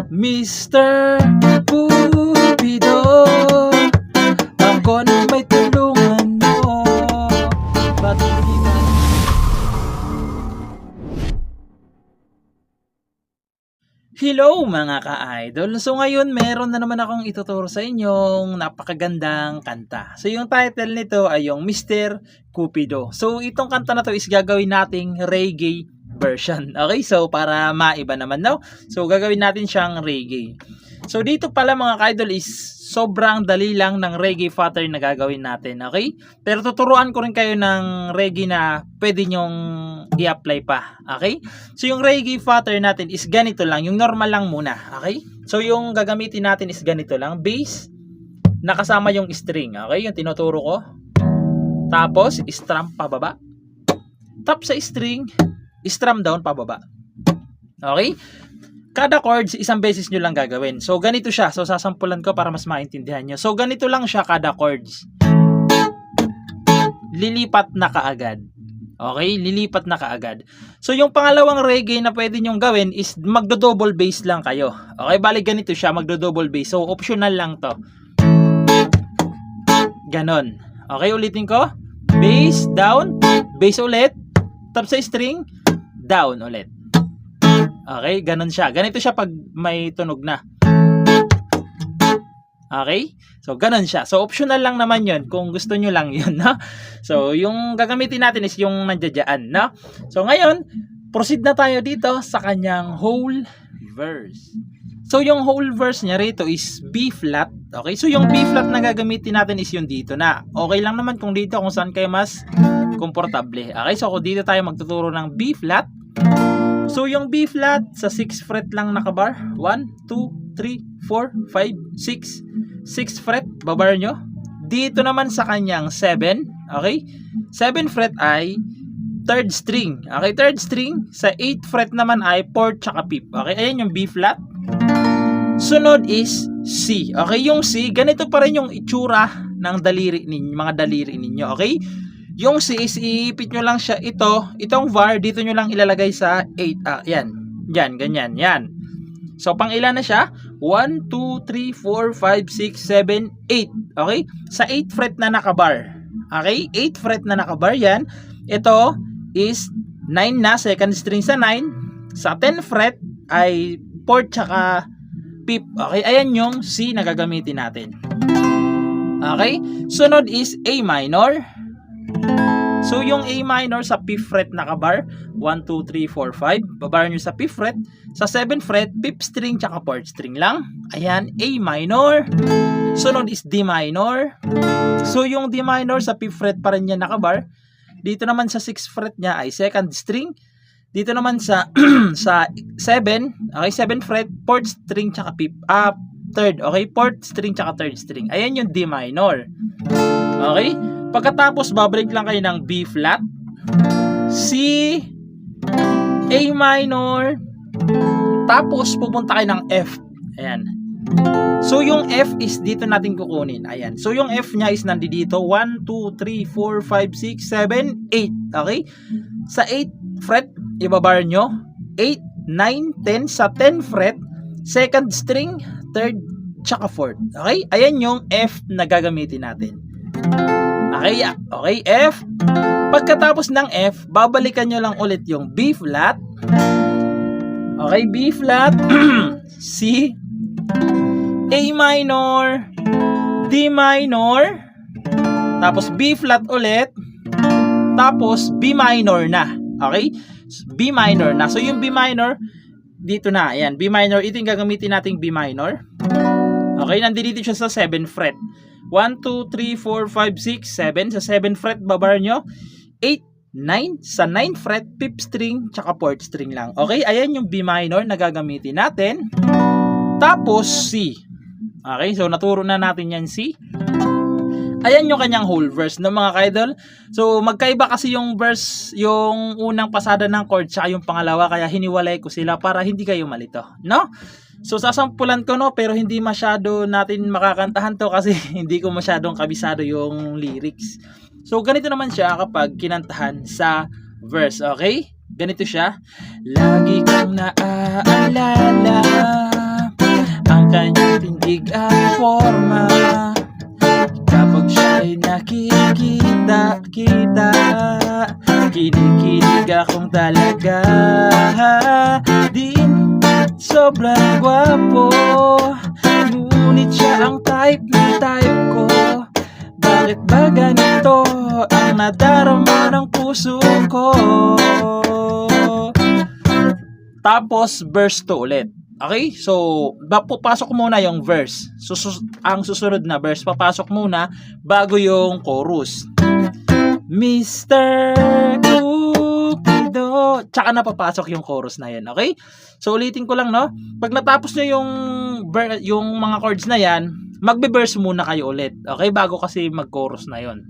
Mr. Cupido, ako na may tulungan mo. Ba't hindi mo? Hello mga ka-idol! So ngayon meron na naman akong ituturo sa inyong napakagandang kanta. So yung title nito ay yung Mr. Cupido. So itong kanta na to is gagawin nating reggae version. Okay, so para maiba naman, no? So gagawin natin siyang reggae. So dito pala mga ka-idol is sobrang dali lang ng reggae pattern na gagawin natin. Okay? Pero tuturuan ko rin kayo ng reggae na pwede nyong i-apply pa. Okay? So yung reggae pattern natin is ganito lang. Yung normal lang muna. Okay? So yung gagamitin natin is ganito lang. Bass, nakasama yung string. Okay? Yung tinuturo ko. Tapos, strum pababa. Tap sa string, strum down pababa. Okay? Kada chords, isang beses nyo lang gagawin. So, ganito siya. So, sasampulan ko para mas maintindihan nyo. So, ganito lang siya kada chords. Lilipat na kaagad. Okay? Lilipat na kaagad. So, yung pangalawang reggae na pwede nyong gawin is magdo-double bass lang kayo. Okay? Balik ganito siya, magdo-double bass. So, optional lang to. Ganon. Okay? Ulitin ko. Bass, down. Bass ulit. Tap sa string. Down ulit. Okay, ganun siya. Ganito siya pag may tunog na. Okay? So, ganun siya. So, optional lang naman yun kung gusto nyo lang yun, no? So, yung gagamitin natin is yung nandiyan, no? So, ngayon, proceed na tayo dito sa kanyang whole verse. So, yung whole verse niya rito is B flat. Okay? So, yung B flat na gagamitin natin is yung dito na. Okay lang naman kung dito, kung saan kayo mas komportable. Okay? So, kung dito tayo magtuturo ng B flat. So, yung B flat, sa 6 fret lang nakabar. 1, 2, 3, 4, 5, 6. 6 fret, babar nyo. Dito naman sa kanyang 7. Okay? 7 fret ay 3rd string. Okay? 3rd string. Sa 8 fret naman ay 4 tsaka 5. Okay? Ayan yung B flat. Sunod is C. Okay? Yung C, ganito pa rin yung itsura ng daliri ninyo, mga daliri ninyo. Okay? Yung C is iipit nyo lang siya itong var, dito nyo lang ilalagay sa 8. Yan. Yan, ganyan. Yan. So, pang ilan na siya? 1, 2, 3, 4, 5, 6, 7, 8. Okay? Sa 8 fret na nakabar. Okay? 8 fret na nakabar yan. Ito is 9 na, second string sa 9. Sa 10 fret ay 4 tsaka 5. Okay? Ayan yung C na gagamitin natin. Okay? Sunod is A minor. So, yung A minor sa 5th fret nakabar, 1, 2, 3, 4, 5. Babar nyo sa 5th fret. Sa 7th fret, 5th string tsaka 4th string lang. Ayan, A minor. Sunod is D minor. So, yung D minor sa 5th fret pa rin yan nakabar. Dito naman sa 6th fret niya ay 2nd string. Dito naman sa sa 7, okay, 7th fret, 4th string tsaka 3rd, okay, 4th string tsaka 3rd string. Ayan yung D minor. Okay? Pagkatapos, babalik lang kayo ng B flat, C, A minor, tapos pupunta kayo ng F. Ayan. So, yung F is dito natin kukunin. Ayan. So, yung F niya is nandito. 1, 2, 3, 4, 5, 6, 7, 8. Okay? Sa 8 fret, ibabar nyo. 8, 9, 10. Sa 10 fret, 2nd string, 3rd, tsaka 4th. Okay? Ayan yung F na gagamitin natin. Okay, okay, F. Pagkatapos ng F, babalikan nyo lang ulit yung B flat. Okay, B flat, C, A minor, D minor, tapos B flat ulit, tapos B minor na. Okay? B minor na. So, yung B minor, dito na. Ayan, B minor. Ito yung gagamitin nating B minor. Okay, nandito siya sa 7th fret. 1, 2, 3, 4, 5, 6, 7. Sa 7th fret, babar nyo. 8, 9. Sa 9th fret, 5th string, tsaka 4th string lang. Okay, ayan yung B minor na gagamitin natin. Tapos, C. Okay, so naturo na natin yan, C. Ayan yung kanyang whole verse, no mga ka-idol. So, magkaiba kasi yung verse, yung unang pasada ng chord, tsaka yung pangalawa, kaya hiniwalay ko sila para hindi kayo malito, no? So, sasampulan ko, no, pero hindi masyado natin makakantahan to kasi hindi ko masyadong kabisado yung lyrics. So, ganito naman siya kapag kinantahan sa verse, okay? Ganito siya. Lagi kang naaalala Daigdig ang forma kapag siya'y nakikita, kita. Kinikilig akong talaga. Din sobrang gwapo, ngunit siya ang type ko. Bakit ba ganito ang nadarama ng puso ko? Tapos verse 2 ulit. Okay? So, papasok muna yung verse. Ang susunod na verse, papasok muna bago yung chorus. Mr. Cupido. Tsaka na papasok yung chorus na yan. Okay? So, ulitin ko lang, no? Pag natapos nyo yung mga chords na yan, magbe-verse muna kayo ulit. Okay? Bago kasi mag-chorus na yon.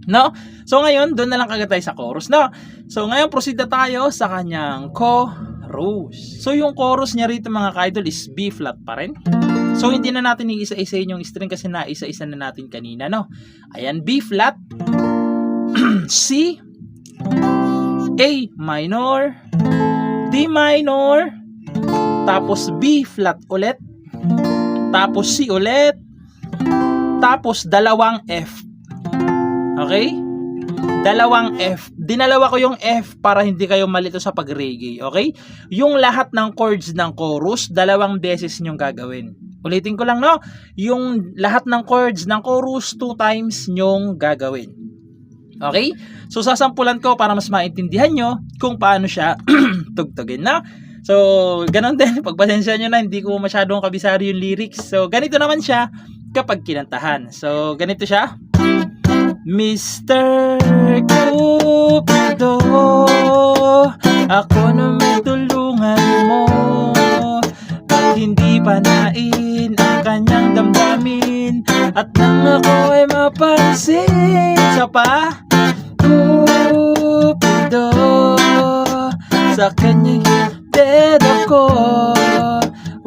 No? So, ngayon, doon na lang kagad tayo sa chorus, no? So, ngayon, proceed na tayo sa kanyang chorus. So, yung chorus niya rito, mga ka-idol, is B flat pa rin. So, hindi na natin iisa-isahin yung string kasi naisa-isa na natin kanina, no? Ayan, B flat, C, A minor, D minor, tapos B flat ulit, tapos C ulit, tapos dalawang F. Okay? Dalawang F. Dinalawa ko yung F para hindi kayo malito sa pag-reggae. Okay? Yung lahat ng chords ng chorus, dalawang beses nyong gagawin. Ulitin ko lang, no? Yung lahat ng chords ng chorus, 2 times nyong gagawin. Okay? So, sasampulan ko para mas maintindihan nyo kung paano siya tugtugin, na? So, ganun din. Pagpasensya nyo na, hindi ko masyadong kabisado yung lyrics. So, ganito naman siya kapag kinantahan. So, ganito siya. Mr. Cupido, ako na may tulungan mo. Ba't hindi panain ang kanyang damdamin at nang ako ay mapansin? Sa pa, Cupido, sa kanyang dead ako.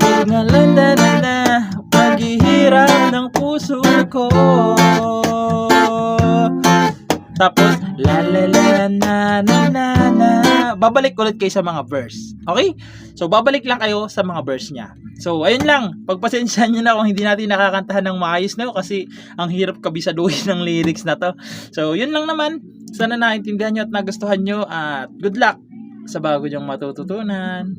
Huwag na landanan na paghihirap ng puso ko. Tapos, la la la na na na na. Babalik ulit kayo sa mga verse. Okay? So, babalik lang kayo sa mga verse niya. So, ayun lang. Pagpasensya nyo na kung hindi natin nakakantahan ng maayos na kasi ang hirap kabisaduhin ng lyrics na to. So, yun lang naman. Sana naintindihan nyo at nagustuhan nyo at good luck sa bago nyong matututunan.